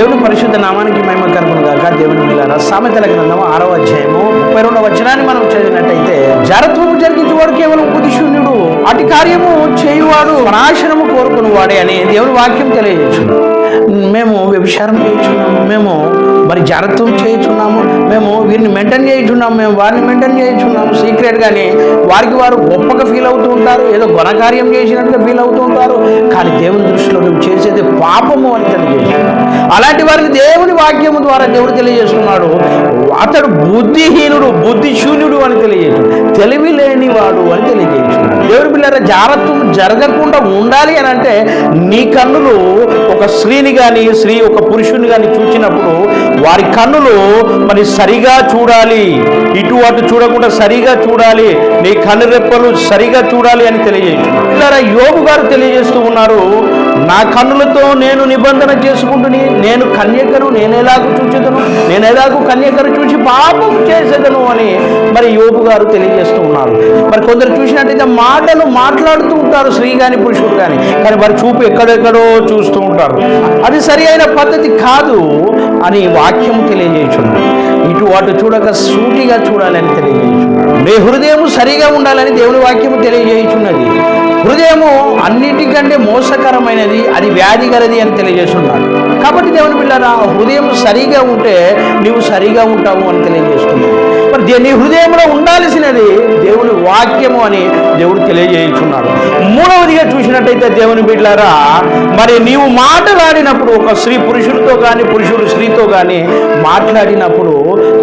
దేవుని పరిశుద్ధ నామానికి మహిమ కలుగును గాక. దేవుని పిల్లారా, సామెతల గ్రంథం 6వ అధ్యాయము 32వ వచనాన్ని మనం చదివినట్టయితే, జారత్వము జరిగించేవాడు కేవలం బుద్ధిశూన్యుడు, అటు కార్యము చేయువాడు నాశనము కోరుకుని వాడే అని దేవుని వాక్యం తెలియజేస్తుంది. మేము వ్యభిచారం చేయించున్నాము, మేము మరి జాగ్రత్తం చేయించున్నాము, మేము వీరిని మెయింటైన్ చేయించున్నాము, మేము వారిని మెయింటైన్ చేయించున్నాము సీక్రెట్ గాని వారికి వారు గొప్పగా ఫీల్ అవుతూ ఉంటారు, ఏదో ఘనకార్యం చేసినట్టుగా ఫీల్ అవుతూ ఉంటారు. కానీ దేవుని దృష్టిలో నువ్వు చేసేది పాపము అని తెలియజేస్తున్నాడు. అలాంటి వారికి దేవుని వాక్యము ద్వారా దేవుడు తెలియజేస్తున్నాడు, అతడు బుద్ధిహీనుడు, బుద్ధిశూన్యుడు అని తెలియజేస్తున్నాడు, తెలివి లేనివాడు అని తెలియజేస్తున్నాడు. దేవుని పిల్లల జాగ్రత్తం జరగకుండా ఉండాలి అని అంటే నీ కన్నులు ఒక స్త్రీని కానీ ఒక పురుషుని కానీ చూచినప్పుడు వారి కన్నులు మరి సరిగా చూడాలి, ఇటు అటు చూడకుండా సరిగా చూడాలి, నీ కన్ను రెప్పలు సరిగా చూడాలి అని తెలియజేస్తున్నారు. యోబు గారు తెలియజేస్తూ ఉన్నారు, నా కన్నులతో నేను నిబంధన చేసుకుంటుని నేను కన్యకను నేనేలాగూ చూచేదను, నేనేలాగూ కన్యకను చూసి పాపం చేసేదను అని మరి యోబు గారు తెలియజేస్తూ ఉన్నారు. మరి కొందరు చూసినట్టయితే మాటలు మాట్లాడుతూ ఉంటారు, స్త్రీ కానీ పురుషుడు కానీ వారి చూపు ఎక్కడెక్కడో చూస్తూ ఉంటారు. అది సరి అయిన పద్ధతి కాదు అని వాక్యము తెలియజేస్తున్నాడు. ఇటు అటు చూడక సూటిగా చూడాలని తెలియజేస్తున్నాడు. నీ హృదయం సరిగా ఉండాలని దేవుని వాక్యము తెలియజేస్తున్నది. హృదయము అన్నిటికంటే మోసకరమైనది, అది వ్యాధి గలది అని తెలియజేస్తున్నాడు. కాబట్టి దేవుని పిల్లరా, హృదయం సరిగా ఉంటే నీవు సరిగా ఉంటావు అని తెలియజేస్తున్నాడు. మరి నీ హృదయంలో ఉండాల్సినది దేవుని వాక్యము అని దేవుడు తెలియజేస్తున్నాడు. మూడవదిగా చూసినట్టయితే దేవుని బిడ్డలారా, మరి నీవు మాట్లాడినప్పుడు ఒక స్త్రీ పురుషుడితో కానీ పురుషుడు స్త్రీతో కానీ మాట్లాడినప్పుడు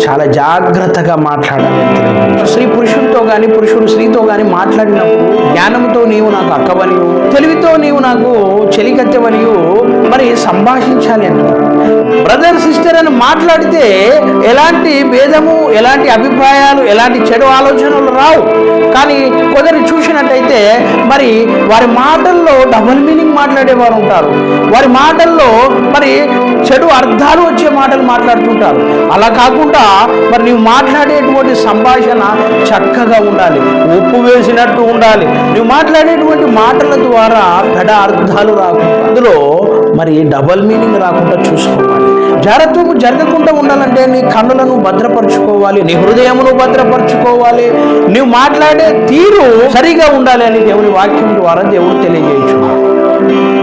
చాలా జాగ్రత్తగా మాట్లాడాలి అని తెలియజేస్తున్నాడు. స్త్రీ పురుషుడితో కానీ పురుషుడు స్త్రీతో కానీ మాట్లాడినప్పుడు జ్ఞానంతో నీవు నాకు అక్కవనియు, తెలివితో నీవు నాకు చెలికత్తెవనియు మరి సంభాషించాలి అంటున్నాడు. బ్రదర్ సిస్టర్ అని మాట్లాడితే ఎలాంటి భేదము, ఎలాంటి అభిప్రాయాలు, ఎలాంటి చెడు ఆలోచనలు రావు. కానీ కొందరు చూసినట్టయితే మరి వారి మాటల్లో డబుల్ మీనింగ్ మాట్లాడేవారు ఉంటారు, వారి మాటల్లో మరి చెడు అర్థాలు వచ్చే మాటలు మాట్లాడుతుంటారు. అలా కాకుండా మరి నీవు మాట్లాడేటువంటి సంభాషణ చక్కగా ఉండాలి, ఉప్పు వేసినట్టు ఉండాలి. నువ్వు మాట్లాడేటువంటి మాటల ద్వారా పెడ అర్థాలు రాకుండా, అందులో మరి డబల్ మీనింగ్ రాకుండా చూసుకోవాలి. జాగ్రత్తము జరగకుండా ఉండాలంటే నీ కన్నులను భద్రపరచుకోవాలి, నీ హృదయమును భద్రపరచుకోవాలి, నీవు మాట్లాడే తీరు సరిగా ఉండాలి అని దేవుని వాక్యం ద్వారా దేవుడు తెలియజేయుచున్నాడు.